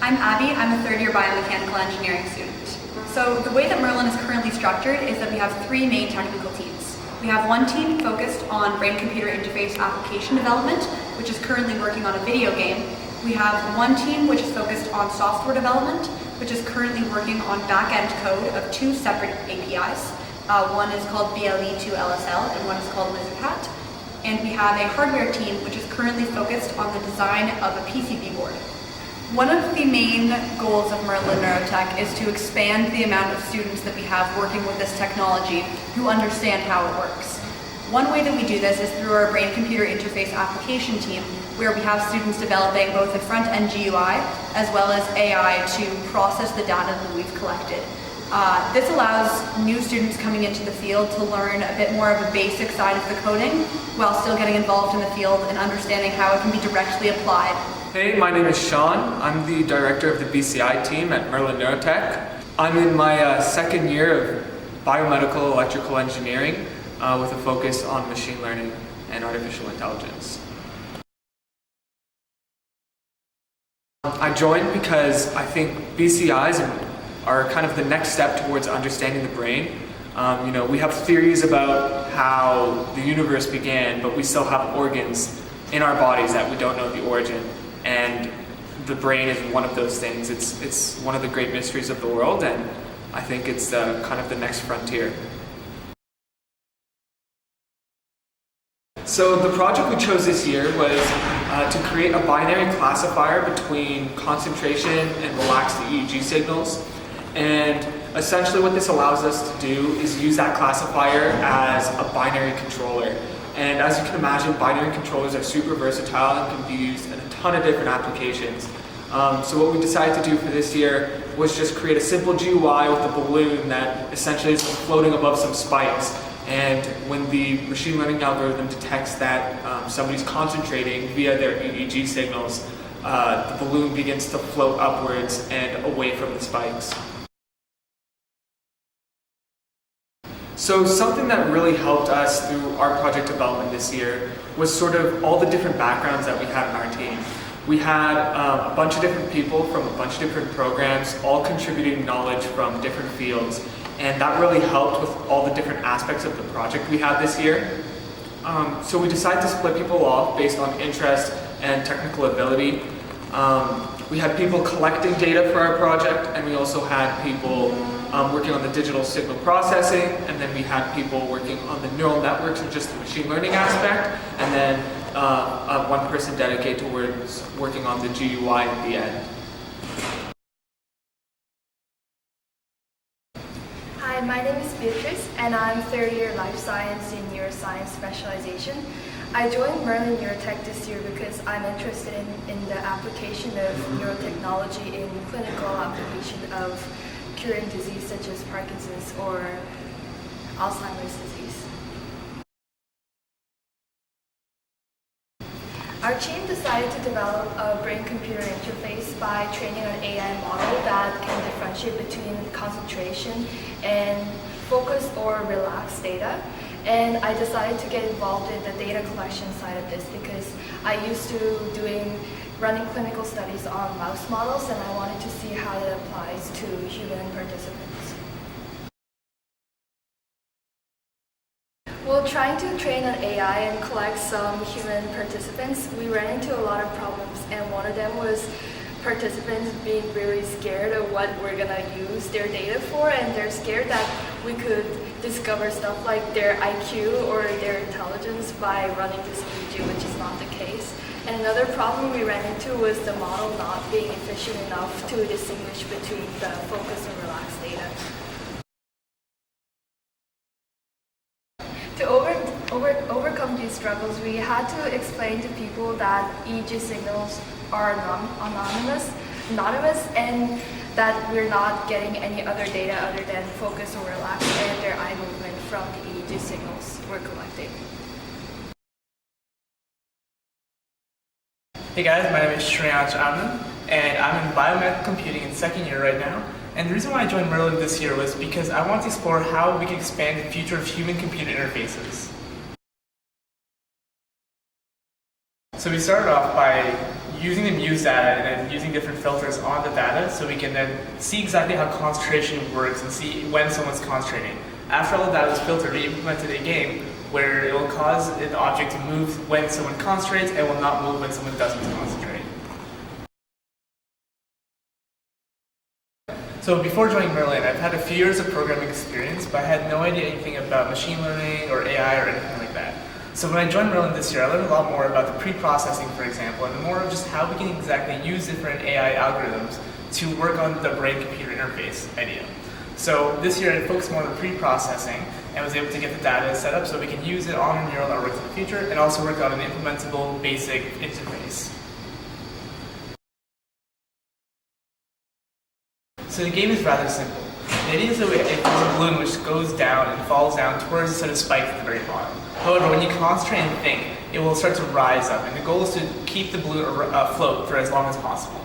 I'm Abby. I'm a third-year biomechanical engineering student. So the way that Merlin is currently structured is that we have three main technical teams. We have one team focused on brain-computer interface application development, which is currently working on a video game. We have one team which is focused on software development, which is currently working on back-end code of two separate APIs. One is called BLE2LSL and one is called LizardHat. And we have a hardware team which is currently focused on the design of a PCB board. One of the main goals of Merlin Neurotech is to expand the amount of students that we have working with this technology who understand how it works. One way that we do this is through our brain-computer interface application team, where we have students developing both a front-end GUI as well as AI to process the data that we've collected. This allows new students coming into the field to learn a bit more of a basic side of the coding while still getting involved in the field and understanding how it can be directly applied. Hey, my name is Sean. I'm the director of the BCI team at Merlin Neurotech. I'm in my second year of biomedical electrical engineering with a focus on machine learning and artificial intelligence. I joined because I think BCIs are kind of the next step towards understanding the brain. We have theories about how the universe began, but we still have organs in our bodies that we don't know the origin. And the brain is one of those things. It's one of the great mysteries of the world, and I think it's kind of the next frontier. So the project we chose this year was to create a binary classifier between concentration and relaxed EEG signals. And essentially what this allows us to do is use that classifier as a binary controller. And as you can imagine, binary controllers are super versatile and can be used in a ton of different applications. So what we decided to do for this year was just create a simple GUI with a balloon that essentially is floating above some spikes. And when the machine learning algorithm detects that somebody's concentrating via their EEG signals, the balloon begins to float upwards and away from the spikes. So something that really helped us through our project development this year was sort of all the different backgrounds that we had in our team. We had a bunch of different people from a bunch of different programs, all contributing knowledge from different fields, and that really helped with all the different aspects of the project we had this year. So we decided to split people off based on interest and technical ability. We had people collecting data for our project, and we also had people working on the digital signal processing, and then we had people working on the neural networks and just the machine learning aspect, and then one person dedicated towards working on the GUI at the end. Hi, my name is Beatrice, and I'm third year life science in neuroscience specialization. I joined Merlin Neurotech this year because I'm interested in the application of neurotechnology in clinical application of curing disease such as Parkinson's or Alzheimer's disease. Our team decided to develop a brain-computer interface by training an AI model that can differentiate between concentration and focus or relaxed data. And I decided to get involved in the data collection side of this because I used to running clinical studies on mouse models, and I wanted to see how it applies to human participants. While trying to train an AI and collect some human participants, we ran into a lot of problems, and one of them was participants being really scared of what we're gonna use their data for, and they're scared that we could discover stuff like their IQ or their intelligence by running this EEG, which is not the case. And another problem we ran into was the model not being efficient enough to distinguish between the focus and relaxed data. To overcome these struggles, we had to explain to people that EEG signals are anonymous, and that we're not getting any other data other than focus or relax and their eye movement from the EEG signals we're collecting. Hey guys, my name is Shreyansh Anand, and I'm in biomedical computing in second year right now. And the reason why I joined Merlin this year was because I want to explore how we can expand the future of human-computer interfaces. So we started off by using the Muse data and then using different filters on the data so we can then see exactly how concentration works and see when someone's concentrating. After all the data is filtered, we implemented a game where it will cause an object to move when someone concentrates and will not move when someone doesn't concentrate. So before joining Merlin, I've had a few years of programming experience, but I had no idea anything about machine learning or AI or anything like that. So when I joined Merlin this year, I learned a lot more about the pre-processing, for example, and more of just how we can exactly use different AI algorithms to work on the brain-computer interface idea. So this year I focused more on the pre-processing and was able to get the data set up so we can use it on our neural networks in the future and also work on an implementable basic interface. So the game is rather simple. The idea is that there's a balloon which goes down and falls down towards a set of spikes at the very bottom. However, when you concentrate and think, it will start to rise up, and the goal is to keep the balloon afloat for as long as possible.